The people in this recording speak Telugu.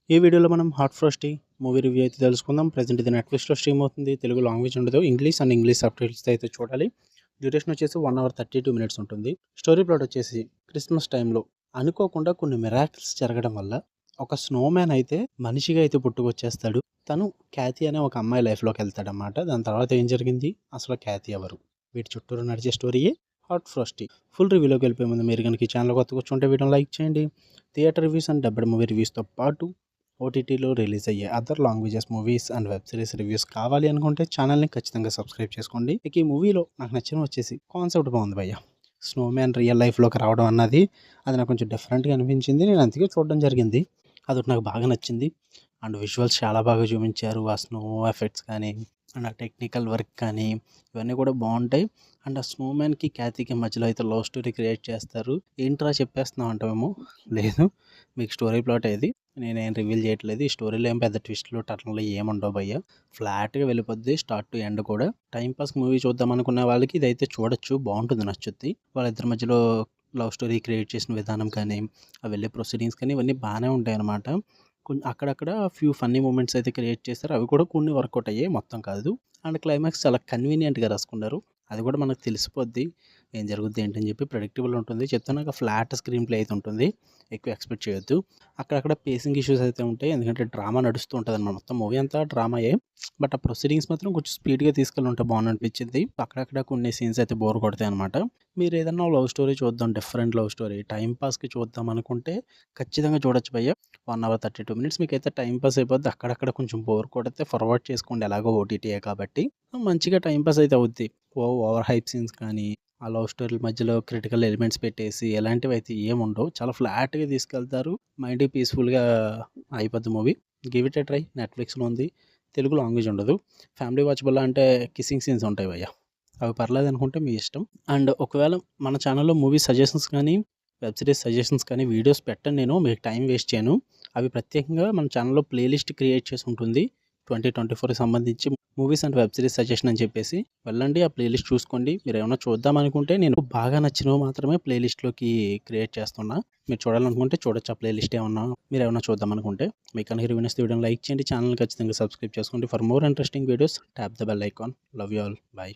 ఈ వీడియోలో మనం హాట్ ఫ్రోస్టీ మూవీ రివ్యూ అయితే తెలుసుకుందాం. ప్రెజెంట్ ఇది నెట్‌ఫ్లిక్స్‌లో స్ట్రీమ్ అవుతుంది. తెలుగు లాంగ్వేజ్ ఉండదు. ఇంగ్లీష్ సబ్‌టైటిల్స్‌తో అయితే చూడాలి. డ్యూరేషన్ వచ్చేసి 1 అవర్ 32 మినిట్స్ ఉంటుంది. స్టోరీ ప్లాట్ వచ్చేసి క్రిస్మస్ టైంలో అనుకోకుండా కొన్ని మిరాకిల్స్ జరగడం వల్ల ఒక స్నోమ్యాన్ అయితే మనిషిగా అయితే పుట్టుకొచ్చేస్తాడు. తను క్యాథీ అనే ఒక అమ్మాయి లైఫ్‌లోకి వెళ్తాడన్నమాట. దాని తర్వాత ఏం జరిగింది? అసలు క్యాథీ ఎవరు? వీటి చుట్టూరు నడిచే స్టోరీయే హాట్ ఫ్రోస్టీ. ఫుల్ రివ్యూలోకి వెళ్ళిపోయే ముందు మీరు కనుక ఈ ఛానల్ కొత్తగా వచ్చుంటే వీడియోని లైక్ చేయండి. థియేటర్ రివ్యూస్ అండ్ డబ్బెడ్ మూవీ రివ్యూస్తో పాటు ఓటీటీలో రిలీజ్ అయ్యే other languages movies and web series reviews కావాలి అనుకుంటే ఛానల్ని ఖచ్చితంగా సబ్స్క్రైబ్ చేసుకోండి. ఇక ఈ మూవీలో నాకు నచ్చిన వచ్చేసి కాన్సెప్ట్ బాగుంది భయ్య. స్నోమ్యాన్ రియల్ లైఫ్లోకి రావడం అన్నది అది నాకు కొంచెం డిఫరెంట్గా అనిపించింది. నేను అందుకే చూడడం జరిగింది. అదొకటి నాకు బాగా నచ్చింది. అండ్ విజువల్స్ చాలా బాగా చూపించారు. ఆ స్నో ఎఫెక్ట్స్ కానీ అండ్ ఆ టెక్నికల్ వర్క్ కానీ ఇవన్నీ కూడా బాగుంటాయి. అండ్ ఆ స్నోమ్యాన్కి క్యాథీకి మధ్యలో అయితే లవ్ స్టోరీ క్రియేట్ చేస్తారు. ఏంట్రా చెప్పేస్తున్నావు అంటావేమో, లేదు మీకు స్టోరీ ప్లాట్ ఏది నేనేం రివీల్ చేయట్లేదు. ఈ స్టోరీలో ఏం పెద్ద ట్విస్టులు టర్న్లు ఏముండవు భయ్య. ఫ్లాట్గా వెళ్ళిపోద్ది స్టార్ట్ టు ఎండ్ కూడా. టైంపాస్ మూవీ చూద్దాం అనుకునే వాళ్ళకి ఇదైతే చూడొచ్చు, బాగుంటుంది, నచ్చుద్ది. వాళ్ళిద్దరి మధ్యలో లవ్ స్టోరీ క్రియేట్ చేసిన విధానం కానీ ఆ వెళ్ళే ప్రొసీడింగ్స్ కానీ ఇవన్నీ బాగానే ఉంటాయి అన్నమాట. కొన్ని అక్కడక్కడ ఫ్యూ ఫన్నీ మూమెంట్స్ అయితే క్రియేట్ చేస్తారు. అవి కూడా కొన్ని వర్కౌట్ అయ్యాయి, మొత్తం కాదు. అండ్ క్లైమాక్స్ చాలా కన్వీనియంట్గా రాసుకున్నారు. అది కూడా మనకు తెలిసిపోద్ది ఏం జరుగుద్ది ఏంటని చెప్పి. ప్రెడిక్టబుల్ ఉంటుంది. చెప్తున్నాక ఫ్లాట్ స్క్రీన్ ప్లే అయితే ఉంటుంది. ఎక్కువ ఎక్స్పెక్ట్ చేయొద్దు. అక్కడక్కడ పేసింగ్ ఇష్యూస్ అయితే ఉంటాయి. ఎందుకంటే డ్రామా నడుస్తూ ఉంటుంది అన్నమాట. మొత్తం మూవీ అంతా డ్రామాయే. బట్ ఆ ప్రొసీడింగ్స్ మాత్రం కొంచెం స్పీడ్గా తీసుకెళ్ళి ఉంటే బాగుంది అనిపించింది. అక్కడక్కడ కొన్ని సీన్స్ అయితే బోర్ కొడతాయి అనమాట. మీరు ఏదన్నా లవ్ స్టోరీ చూద్దాం, డిఫరెంట్ లవ్ స్టోరీ టైం పాస్కి చూద్దాం అనుకుంటే ఖచ్చితంగా చూడొచ్చు భయ్య. 1 అవర్ 32 మినిట్స్ మీకైతే టైం పాస్ అయిపోద్ది. అక్కడక్కడ కొంచెం బోర్ కొడితే ఫార్వర్డ్ చేసుకోండి, ఎలాగో ఓటీటీయే కాబట్టి మంచిగా టైం పాస్ అయితే అవుద్ది. ఓవర్ హైప్ సీన్స్ కానీ ఆ లవ్ స్టోరీల మధ్యలో క్రిటికల్ ఎలిమెంట్స్ పెట్టేసి ఎలాంటివి అయితే ఏముండవు. చాలా ఫ్లాట్గా తీసుకెళ్తారు. మైండ్ పీస్ఫుల్గా అయిపోద్ది movie. Give it a try. నెట్ఫ్లిక్స్లో ఉంది. తెలుగు లాంగ్వేజ్ ఉండదు. ఫ్యామిలీ వాచబుల్ అంటే కిస్సింగ్ సీన్స్ ఉంటాయి భయ్య, అవి పర్లేదు అనుకుంటే మీ ఇష్టం. అండ్ ఒకవేళ మన ఛానల్లో మూవీ సజెషన్స్ కానీ వెబ్ సిరీస్ సజెషన్స్ కానీ వీడియోస్ పెట్టను, నేను మీకు టైం వేస్ట్ చేయను. అవి ప్రత్యేకంగా మన ఛానల్లో ప్లేలిస్ట్ క్రియేట్ చేసి ఉంటుంది 2024కి సంబంధించి movies and web series suggestion అని చెప్పేసి. వెళ్ళండి, ఆ ప్లేలిస్ట్ చూసుకోండి. మీరు ఏమైనా చూద్దాం అనుకుంటే నేను బాగా నచ్చినవి మాత్రమే ప్లేలిస్ట్లోకి క్రియేట్ చేస్తున్నా. మీరు చూడాలనుకుంటే చూడొచ్చు. ఆ ప్లేలిస్ట్ ఏమన్నా మీరు ఏమైనా చూద్దాం అనుకుంటే. మీకు కనుక రివ్యూ నచ్చితే వీడియోని లైక్ చేయండి. ఛానల్ ఖచ్చితంగా సబ్స్క్రైబ్ చేసుకోండి. For more interesting videos tap the bell icon. Love you all. By.